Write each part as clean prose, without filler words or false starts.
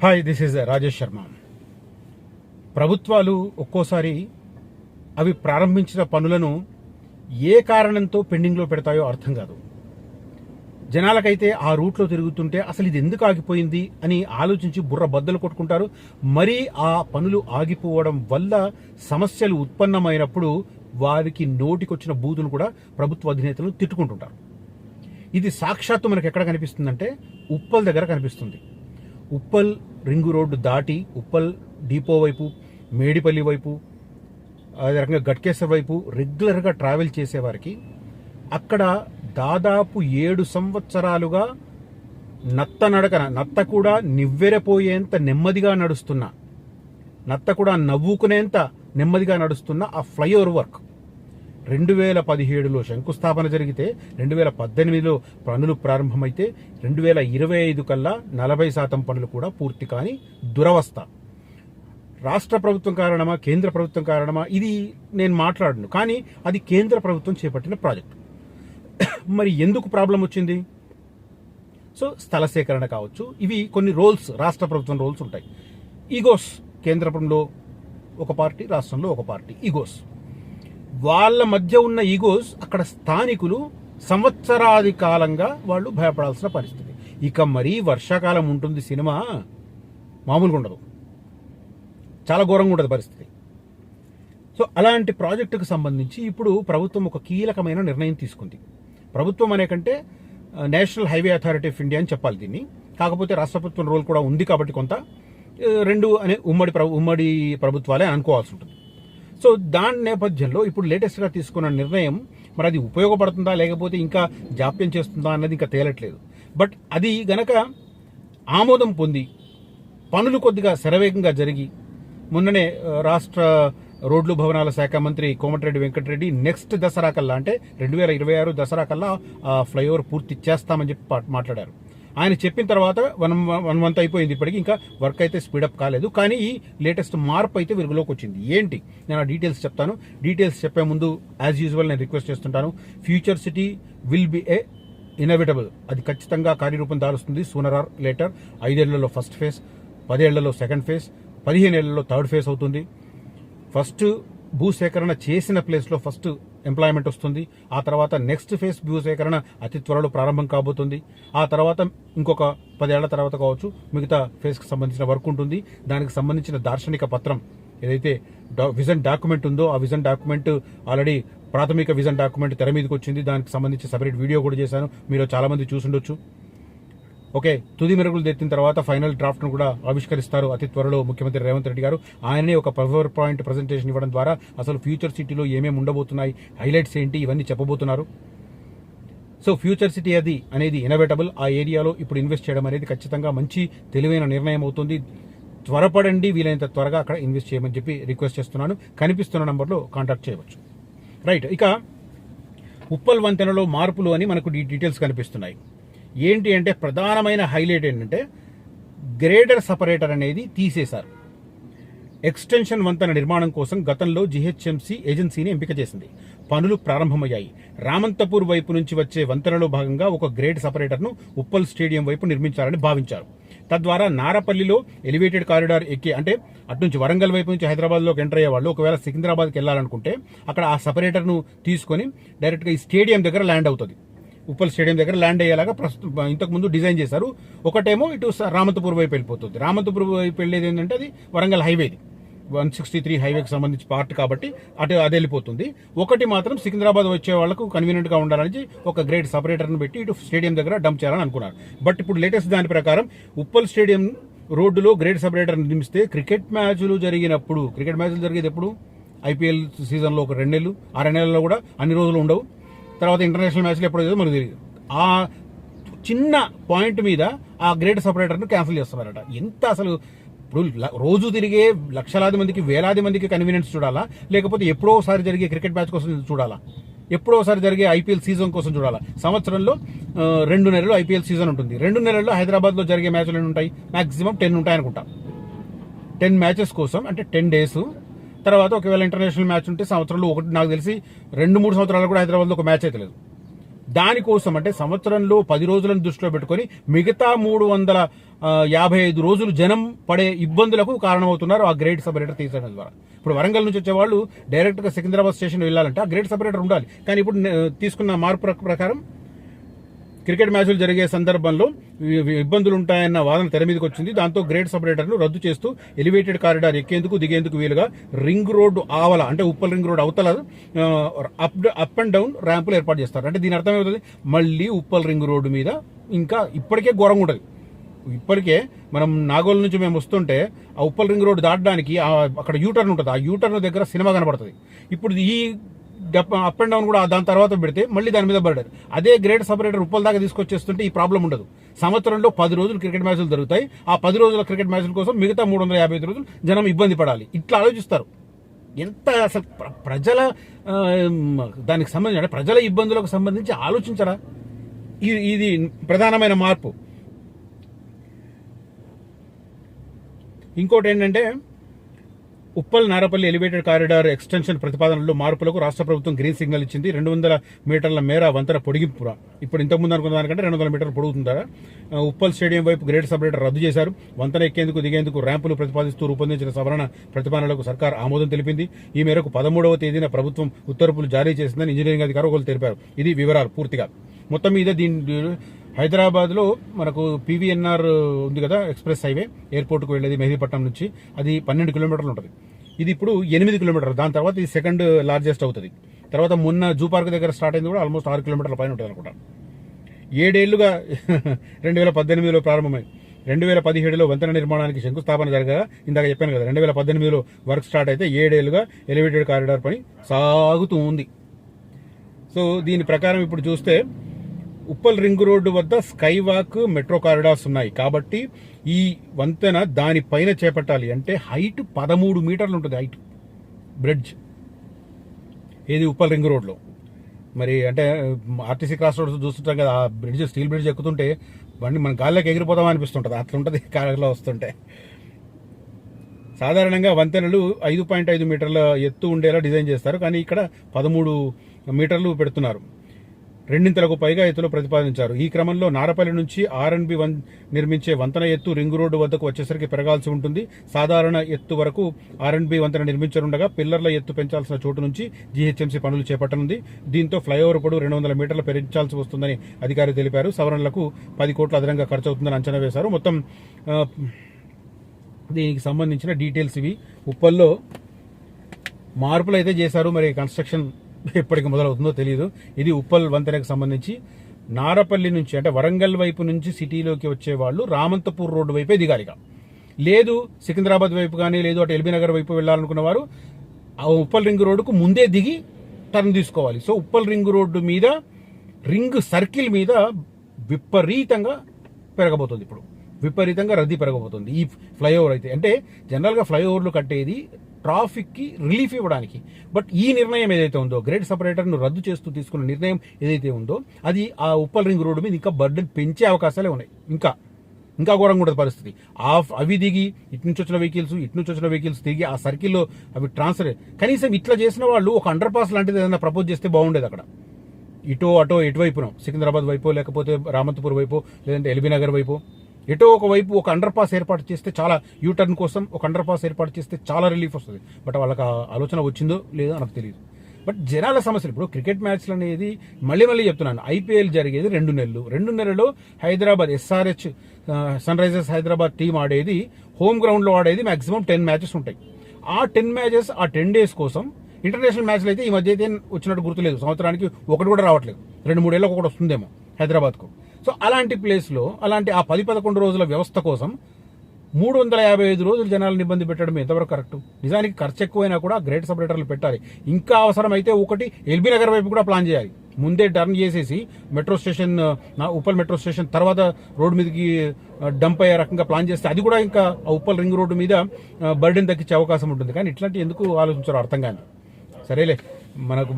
Hi, this is Rajesh Sharma. ప్రభుత్వాలు ఒక్కోసారి అవి ప్రారంభించిన పనులను ఏ కారణంతో పెండింగ్లో పెడతాయో అర్థం కాదు. జనాలకైతే ఆ రూట్లో తిరుగుతుంటే అసలు ఇది ఎందుకు ఆగిపోయింది అని ఆలోచించి బుర్ర బద్దలు కొట్టుకుంటారు. మరీ ఆ పనులు ఆగిపోవడం వల్ల సమస్యలు ఉత్పన్నమైనప్పుడు వారికి నోటికొచ్చిన బూతులు కూడా ప్రభుత్వ అధినేతలు తిట్టుకుంటుంటారు. ఇది సాక్షాత్తు మనకు ఎక్కడ కనిపిస్తుందంటే ఉప్పల్ దగ్గర కనిపిస్తుంది. ఉప్పల్ రింగు రోడ్డు దాటి ఉప్పల్ డిపో వైపు, మేడిపల్లి వైపు, అదే రకంగా గట్కేశ్వర్ వైపు రెగ్యులర్గా ట్రావెల్ చేసేవారికి అక్కడ దాదాపు 7 సంవత్సరాలుగా నత్త కూడా నివ్వెరపోయేంత నెమ్మదిగా నడుస్తున్న, నత్త కూడా నవ్వుకునేంత నెమ్మదిగా నడుస్తున్న ఆ ఫ్లైఓవర్ వర్క్ 2017లో శంకుస్థాపన జరిగితే 2018లో పనులు ప్రారంభమైతే 2025 కల్లా 40% పనులు కూడా పూర్తి కాని దురవస్థ. రాష్ట్ర ప్రభుత్వం కారణమా, కేంద్ర ప్రభుత్వం కారణమా, ఇది నేను మాట్లాడను. కానీ అది కేంద్ర ప్రభుత్వం చేపట్టిన ప్రాజెక్టు. మరి ఎందుకు ప్రాబ్లం వచ్చింది? సో స్థల సేకరణ కావచ్చు, ఇవి కొన్ని రోల్స్, రాష్ట్ర ప్రభుత్వం రోల్స్ ఉంటాయి. ఈగోస్, కేంద్రంలో ఒక పార్టీ, రాష్ట్రంలో ఒక పార్టీ, ఈగోస్. వాళ్ళ మధ్య ఉన్న ఈగోస్ అక్కడ స్థానికులు సంవత్సరాది కాలంగా వాళ్ళు భయపడాల్సిన పరిస్థితి. ఇక మరీ వర్షాకాలం ఉంటుంది, సినిమా మామూలుగా ఉండదు, చాలా ఘోరంగా ఉంటుంది పరిస్థితి. సో అలాంటి ప్రాజెక్టుకు సంబంధించి ఇప్పుడు ప్రభుత్వం ఒక కీలకమైన నిర్ణయం తీసుకుంది. ప్రభుత్వం అనే కంటే national highway authority of India అని చెప్పాలి దీన్ని. కాకపోతే రాష్ట్ర ప్రభుత్వం రోల్ కూడా ఉంది కాబట్టి కొంత రెండు అనే ఉమ్మడి ప్రభుత్వాలే అనుకోవాల్సి ఉంటుంది. సో దాని నేపథ్యంలో ఇప్పుడు లేటెస్ట్గా తీసుకున్న నిర్ణయం మరి అది ఉపయోగపడుతుందా లేకపోతే ఇంకా జాప్యం చేస్తుందా అన్నది ఇంకా తేలట్లేదు. బట్ అది గనక ఆమోదం పొంది పనులు కొద్దిగా శరవేగంగా జరిగి, మొన్ననే రాష్ట్ర రోడ్లు భవనాల శాఖ మంత్రి కోమటిరెడ్డి వెంకటరెడ్డి నెక్స్ట్ దసరా కల్లా, అంటే 2026 దసరా కల్లా ఫ్లైఓవర్ పూర్తి చేస్తామని చెప్పి మాట్లాడారు. ఆయన చెప్పిన తర్వాత వన్ మంత్ అయిపోయింది, ఇప్పటికి ఇంకా వర్క్ అయితే స్పీడప్ కాలేదు. కానీ ఈ లేటెస్ట్ మార్పు అయితే వెలుగులోకి వచ్చింది. ఏంటి, నేను ఆ డీటెయిల్స్ చెప్తాను. డీటెయిల్స్ చెప్పే ముందు యాజ్ యూజువల్ నేను రిక్వెస్ట్ చేస్తుంటాను, future city will be A inevitable. అది ఖచ్చితంగా కార్యరూపం దాలుస్తుంది సూనర్ ఆర్ లేటర్. 5 ఏళ్లలో ఫస్ట్ ఫేజ్, 10 ఏళ్లలో సెకండ్ ఫేజ్, 15 ఏళ్లలో థర్డ్ ఫేజ్ అవుతుంది. ఫస్ట్ భూసేకరణ చేసిన ప్లేస్లో ఫస్ట్ ఎంప్లాయ్మెంట్ వస్తుంది. ఆ తర్వాత నెక్స్ట్ ఫేజ్ భూసేకరణ అతి త్వరలో ప్రారంభం కాబోతుంది. ఆ తర్వాత ఇంకొక 10 ఏళ్ల తర్వాత కావచ్చు మిగతా ఫేజ్కి సంబంధించిన వర్క్ ఉంటుంది. దానికి సంబంధించిన దార్శనిక పత్రం ఏదైతే విజన్ డాక్యుమెంట్ ఉందో ఆ విజన్ డాక్యుమెంట్ ఆల్రెడీ ప్రాథమిక విజన్ డాక్యుమెంట్ తెర మీదకి వచ్చింది. దానికి సంబంధించి సపరేట్ వీడియో కూడా చేశాను, మీరు చాలా మంది చూసుండొచ్చు. ఓకే, తుది మెరుగులు తెచ్చిన తర్వాత ఫైనల్ డ్రాఫ్ట్ను కూడా ఆవిష్కరిస్తారు అతి త్వరలో ముఖ్యమంత్రి రేవంత్ రెడ్డి గారు. ఆయనే ఒక పవర్ పాయింట్ ప్రజెంటేషన్ ఇవ్వడం ద్వారా అసలు ఫ్యూచర్ సిటీలో ఏమేమి ఉండబోతున్నాయి, హైలైట్స్ ఏంటి, ఇవన్నీ చెప్పబోతున్నారు. సో ఫ్యూచర్ సిటీ అది అనేది ఇన్నోవేటబుల్. ఆ ఏరియాలో ఇప్పుడు ఇన్వెస్ట్ చేయడం అనేది ఖచ్చితంగా మంచి తెలివైన నిర్ణయం అవుతుంది. త్వరపడండి, వీలైనంత త్వరగా అక్కడ ఇన్వెస్ట్ చేయమని చెప్పి రిక్వెస్ట్ చేస్తున్నాను. కనిపిస్తున్న నంబర్లో కాంటాక్ట్ చేయవచ్చు. రైట్, ఇక ఉప్పల్ వంతెనలో మార్పులు అని మనకు డీటెయిల్స్ కనిపిస్తున్నాయి. ఏంటి అంటే ప్రధానమైన హైలైట్ ఏంటంటే గ్రేడర్ సపరేటర్ అనేది తీసేశారు. ఎక్స్టెన్షన్ వంతెన నిర్మాణం కోసం గతంలో జిహెచ్ఎంసీ ఏజెన్సీని ఎంపిక చేసింది. పనులు ప్రారంభమయ్యాయి. రామంతపూర్ వైపు నుంచి వచ్చే వంతెనలో భాగంగా ఒక గ్రేడ్ సపరేటర్ను ఉప్పల్ స్టేడియం వైపు నిర్మించాలని భావించారు. తద్వారా నారపల్లిలో ఎలివేటెడ్ కారిడార్ ఎక్కి, అంటే అటు నుంచి వరంగల్ వైపు నుంచి హైదరాబాద్లోకి ఎంటర్ అయ్యే వాళ్ళు ఒకవేళ సికింద్రాబాద్కి వెళ్ళాలనుకుంటే అక్కడ ఆ సపరేటర్ను తీసుకొని డైరెక్ట్గా ఈ స్టేడియం దగ్గర ల్యాండ్ అవుతుంది. ఉప్పల్ స్టేడియం దగ్గర ల్యాండ్ అయ్యేలాగా ఇంతకుముందు డిజైన్ చేశారు. ఒకటేమో ఇటు రామంతపూర్ వైపు వెళ్ళిపోతుంది. రామంతపూర్ వైపు వెళ్ళేది ఏంటంటే అది వరంగల్ హైవేది, 163 హైవేకి సంబంధించి పార్ట్ కాబట్టి అటు అది వెళ్ళిపోతుంది. ఒకటి మాత్రం సికింద్రాబాద్ వచ్చే వాళ్ళకు కన్వీనియంట్గా ఉండాలని ఒక గ్రేడ్ సపరేటర్ను పెట్టి ఇటు స్టేడియం దగ్గర డంప్ చేయాలని అనుకున్నారు. బట్ ఇప్పుడు లేటెస్ట్ దాని ప్రకారం ఉప్పల్ స్టేడియం రోడ్డులో గ్రేడ్ సపరేటర్ నిర్మిస్తే క్రికెట్ మ్యాచ్లు జరిగేది ఎప్పుడు? ఐపీఎల్ సీజన్లో ఒక 2 నెలలు, ఆ 2 నెలల్లో కూడా అన్ని రోజులు ఉండవు. తర్వాత ఇంటర్నేషనల్ మ్యాచ్లు ఎప్పుడో మనకు తెలియదు. ఆ చిన్న పాయింట్ మీద ఆ గ్రేడ్ సపరేటర్ను క్యాన్సిల్ చేస్తున్నారట. ఎంత అసలు ఇప్పుడు రోజు తిరిగే లక్షలాది మందికి, వేలాది మందికి కన్వీనియన్స్ చూడాలా, లేకపోతే ఎప్పుడో ఒకసారి జరిగే క్రికెట్ మ్యాచ్ కోసం చూడాలా, ఎప్పుడో ఒకసారి జరిగే ఐపీఎల్ సీజన్ కోసం చూడాలా? సంవత్సరంలో 2 నెలలు ఐపీఎల్ సీజన్ ఉంటుంది. 2 నెలల్లో హైదరాబాద్లో జరిగే మ్యాచ్లు ఎన్ని ఉంటాయి? మాక్సిమం 10 ఉంటాయి అనుకుంటా. 10 మ్యాచెస్ కోసం అంటే 10 డేస్. తర్వాత ఒకవేళ ఇంటర్నేషనల్ మ్యాచ్ ఉంటే సంవత్సరంలో ఒకటి, నాకు తెలిసి 2-3 సంవత్సరాలు కూడా హైదరాబాద్లో ఒక మ్యాచ్ అయితే లేదు. దానికోసం అంటే సంవత్సరంలో 10 రోజులను దృష్టిలో పెట్టుకొని మిగతా 300 55 రోజులు జనం పడే ఇబ్బందులకు కారణమవుతున్నారు ఆ గ్రేడ్ సపరేటర్ తీసేయడం ద్వారా. ఇప్పుడు వరంగల్ నుంచి వచ్చే వాళ్ళు డైరెక్ట్గా సికింద్రాబాద్ స్టేషన్ వెళ్ళాలంటే ఆ గ్రేడ్ సపరేటర్ ఉండాలి. కానీ ఇప్పుడు తీసుకున్న మార్పు ప్రకారం క్రికెట్ మ్యాచ్లు జరిగే సందర్భంలో ఇబ్బందులు ఉంటాయన్న వాదన తెర మీదకి వచ్చింది. దాంతో గ్రేడ్ సపరేటర్ను రద్దు చేస్తూ ఎలివేటెడ్ కారిడార్ ఎక్కేందుకు దిగేందుకు వీలుగా రింగ్ రోడ్డు ఆవల అంటే ఉప్పల్ రింగ్ రోడ్ అవతల అప్ అండ్ డౌన్ ర్యాంపులు ఏర్పాటు చేస్తారు. అంటే దీని అర్థం ఏమవుతుంది, మళ్ళీ ఉప్పల్ రింగ్ రోడ్డు మీద ఇంకా ఇప్పటికే ఘోరంగా ఉంటుంది. ఇప్పటికే మనం నాగోల్ నుంచి మేము వస్తుంటే ఆ ఉప్పల్ రింగ్ రోడ్ దాటడానికి అక్కడ యూటర్న్ ఉంటుంది. ఆ యూటర్న్ దగ్గర సినిమా కనబడుతుంది. ఇప్పుడు ఈ అప్ అండ్ డౌన్ కూడా దాని తర్వాత పెడితే మళ్ళీ దాని మీద పడ్డారు. అదే గ్రేడ్ సపరేటర్ ఉప్పల్ దాకా తీసుకొచ్చేస్తుంటే ఈ ప్రాబ్లం ఉండదు. సంవత్సరంలో 10 రోజులు క్రికెట్ మ్యాచ్లు జరుగుతాయి. ఆ 10 రోజుల క్రికెట్ మ్యాచ్ల కోసం మిగతా 355 రోజులు జనం ఇబ్బంది పడాలి. ఇట్లా ఆలోచిస్తారు. ఎంత అసలు ప్రజల దానికి సంబంధించి అంటే ప్రజల ఇబ్బందులకు సంబంధించి ఆలోచించరా? ఇది ప్రధానమైన మార్పు. ఇంకోటి ఏంటంటే Uppal Narapalli elevated corridor extension ప్రతిపాదనలో మార్పులకు రాష్ట్ర ప్రభుత్వం గ్రీన్ సిగ్నల్ ఇచ్చింది. 200 మీటర్ల మేర వంతెన పొడిగింపురా. ఇప్పుడు ఇంతకుముందు అనుకున్న దానికంటే 200 మీటర్లు పొడుగుతుందా. ఉప్పల్ స్టేడియం వైపు గ్రేడ్ సపరేటర్ రద్దు చేశారు. వంతెన ఎక్కేందుకు దిగేందుకు ర్యాంపులు ప్రతిపాదిస్తూ రూపొందించిన సవరణ ప్రతిపాదనలకు సర్కార్ ఆమోదం తెలిపింది. ఈ మేరకు 13వ తేదీన ప్రభుత్వం ఉత్తర్వులు జారీ చేసిందని ఇంజనీరింగ్ అధికారులు ఒకరు తెలిపారు. ఇది వివరాలు పూర్తిగా. మొత్తం మీద దీని హైదరాబాద్లో మనకు పీవీఎన్ఆర్ ఉంది కదా, ఎక్స్ప్రెస్ హైవే ఎయిర్పోర్ట్కు వెళ్ళేది మెహదీపట్నం నుంచి, అది 12 కిలోమీటర్లు ఉంటుంది. ఇది ఇప్పుడు 8 కిలోమీటర్లు. దాని తర్వాత ఇది సెకండ్ లార్జెస్ట్ అవుతుంది. తర్వాత మొన్న జూ పార్క్ దగ్గర స్టార్ట్ అయింది కూడా ఆల్మోస్ట్ 6 కిలోమీటర్ల పైన ఉంటుంది అనుకుంటా. 7 ఏళ్లుగా 2018లో ప్రారంభమై 2017లో వంతెన నిర్మాణానికి శంకుస్థాపన జరగగా ఇందాక చెప్పాను కదా, 2018లో వర్క్ స్టార్ట్ అయితే 7 ఏళ్లుగా ఎలివేటెడ్ కారిడార్ పని సాగుతూ ఉంది. సో దీని ప్రకారం ఇప్పుడు చూస్తే ఉప్పల్ రింగ్ రోడ్డు వద్ద స్కై వాక్ మెట్రో కారిడార్స్ ఉన్నాయి కాబట్టి ఈ వంతెన దానిపైన చేపట్టాలి. అంటే హైట్ 13 మీటర్లు ఉంటుంది హైట్ బ్రిడ్జ్. ఏది ఉప్పల్ రింగ్ రోడ్లో. మరి అంటే ఆర్టీసీ క్రాస్ రోడ్స్ చూస్తుంటాం కదా, ఆ బ్రిడ్జ్ స్టీల్ బ్రిడ్జ్ ఎక్కుతుంటే బండి మన గాల్లోకి ఎగిరిపోతాం అనిపిస్తుంటుంది. అట్లా ఉంటుంది కారులో వస్తుంటే. సాధారణంగా వంతెనలు 5.5 మీటర్ల ఎత్తు ఉండేలా డిజైన్ చేస్తారు. కానీ ఇక్కడ 13 మీటర్లు పెడుతున్నారు. రెండింతలకు పైగా ఎత్తులో ప్రతిపాదించారు. ఈ క్రమంలో నారపల్లి నుంచి ఆర్ఎన్బి నిర్మించే వంతెన ఎత్తు రింగ్ రోడ్డు వద్దకు వచ్చేసరికి పెరగాల్సి ఉంటుంది. సాధారణ ఎత్తు వరకు ఆర్ఎన్బి వంతెన నిర్మించనుండగా పిల్లర్ల ఎత్తు పెంచాల్సిన చోటు నుంచి జీహెచ్ఎంసీ పనులు చేపట్టనుంది. దీంతో ఫ్లైఓవర్ పొడవు 200 మీటర్లు పెంచాల్సి వస్తుందని అధికారులు తెలిపారు. సవరణలకు 10 కోట్ల అదనంగా ఖర్చు అవుతుందని అంచనా వేశారు. మొత్తం దీనికి సంబంధించిన డీటెయిల్స్ ఇవి. ఉప్పల్లో మార్పులు అయితే చేశారు. మరి కన్స్ట్రక్షన్ ఎప్పటికి మొదలవుతుందో తెలియదు. ఇది ఉప్పల్ వంతెనకు సంబంధించి. నారపల్లి నుంచి అంటే వరంగల్ వైపు నుంచి సిటీలోకి వచ్చే వాళ్ళు రామంతపూర్ రోడ్డు వైపే దిగాలిగా. లేదు సికింద్రాబాద్ వైపు కానీ లేదు అటు ఎల్బీ నగర్ వైపు వెళ్ళాలనుకున్న వారు ఆ ఉప్పల్ రింగ్ రోడ్డుకు ముందే దిగి టర్న్ తీసుకోవాలి. సో ఉప్పల్ రింగ్ రోడ్డు మీద రింగ్ సర్కిల్ మీద విపరీతంగా పెరగబోతుంది. ఇప్పుడు విపరీతంగా రద్దీ పెరగబోతుంది ఈ ఫ్లైఓవర్ అయితే. అంటే జనరల్గా ఫ్లైఓవర్లు కట్టేది ట్రాఫిక్కి రిలీఫ్ ఇవ్వడానికి. బట్ ఈ నిర్ణయం ఏదైతే ఉందో, గ్రేడ్ సపరేటర్ను రద్దు చేస్తూ తీసుకున్న నిర్ణయం ఏదైతే ఉందో, అది ఆ ఉప్పల్ రింగ్ రోడ్డు మీద ఇంకా బర్డెన్ పెంచే అవకాశాలే ఉన్నాయి. ఇంకా ఘోరంగా ఉంటుంది పరిస్థితి. అవి దిగి ఇటు నుంచి వచ్చిన వెహికల్స్ తిరిగి ఆ సర్కిల్లో అవి ట్రాన్స్ఫర్. కనీసం ఇట్లా చేసిన వాళ్ళు ఒక అండర్ పాస్ లాంటిది ఏదైనా ప్రపోజ్ చేస్తే బాగుండేది. అక్కడ అటో ఎటువైపునో సికింద్రాబాద్ వైపు లేకపోతే రామంతపూర్ వైపు లేదంటే ఎల్బీ నగర్ వైపు ఎటో ఒకవైపు ఒక అండర్ పాస్ ఏర్పాటు చేస్తే చాలా, యూటర్న్ కోసం ఒక అండర్ పాస్ ఏర్పాటు చేస్తే చాలా రిలీఫ్ వస్తుంది. బట్ వాళ్ళకి ఆలోచన వచ్చిందో లేదో నాకు తెలియదు. బట్ జనాల సమస్యలు ఇప్పుడు క్రికెట్ మ్యాచ్లు అనేది మళ్ళీ చెప్తున్నాను, ఐపీఎల్ జరిగేది 2 నెలలు. 2 నెలల్లో Hyderabad SRH Sunrisers Hyderabad team home హోమ్ గ్రౌండ్లో ఆడేది మాక్సిమం 10 మ్యాచెస్ ఉంటాయి. ఆ 10 మ్యాచెస్ ఆ 10 డేస్ కోసం. ఇంటర్నేషనల్ మ్యాచ్లు అయితే ఈ మధ్య అయితే వచ్చినట్టు గుర్తులేదు, సంవత్సరానికి ఒకటి కూడా రావట్లేదు. 2-3 ఏళ్ళకి ఒకటి వస్తుందేమో హైదరాబాద్కు. సో అలాంటి ప్లేస్లో అలాంటి ఆ 10-11 రోజుల వ్యవస్థ కోసం 355 రోజులు జనాలను ఇబ్బంది పెట్టడం ఎంతవరకు కరెక్ట్? నిజానికి ఖర్చు ఎక్కువైనా కూడా గ్రేట్ సపరేటర్లు పెట్టాలి. ఇంకా అవసరమైతే ఒకటి ఎల్బీ నగర్ వైపు కూడా ప్లాన్ చేయాలి. ముందే టర్న్ చేసేసి metro station, Uppal metro station తర్వాత రోడ్డు మీదకి డంప్ అయ్యే రకంగా ప్లాన్ చేస్తే అది కూడా ఇంకా ఉప్పల్ రింగ్ రోడ్డు మీద బర్డెన్ తగ్గించే అవకాశం ఉంటుంది. కానీ ఇట్లాంటి ఎందుకు ఆలోచించారో అర్థం కాదు. సరేలే,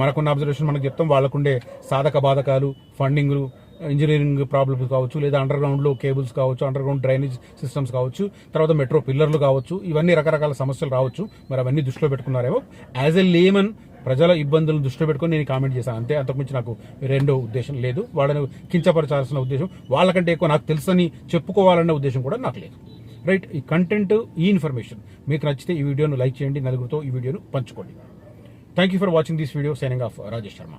మనకున్న అబ్జర్వేషన్ మనకు చెప్తాం. వాళ్ళకుండే సాధక బాధకాలు, ఫండింగ్లు, ఇంజనీరింగ్ ప్రాబ్లమ్స్ కావచ్చు, లేదా అండర్ గ్రౌండ్లో కేబుల్స్ కావచ్చు, అండర్ గ్రౌండ్ డ్రైనేజ్ సిస్టమ్స్ కావచ్చు, తర్వాత మెట్రో పిల్లర్లు కావచ్చు, ఇవన్నీ రకరకాల సమస్యలు రావచ్చు. మరి అవన్నీ దృష్టిలో పెట్టుకున్నారేమో. యాజ్ ఎ లేమన్ ప్రజల ఇబ్బందులను దృష్టిలో పెట్టుకొని నేను కామెంట్ చేశాను అంతే. అంతకుమించి నాకు రెండో ఉద్దేశం లేదు. వాళ్ళని కించపరచాల్సిన ఉద్దేశం, వాళ్ళకంటే ఎక్కువ నాకు తెలుసని చెప్పుకోవాలన్న ఉద్దేశం కూడా నాకు లేదు. రైట్, ఈ కంటెంట్, ఈ ఇన్ఫర్మేషన్ మీకు నచ్చితే ఈ వీడియోను లైక్ చేయండి, నలుగురితో ఈ వీడియోను పంచుకోండి. Thank you for watching this video. Signing off Rajesh Sharma.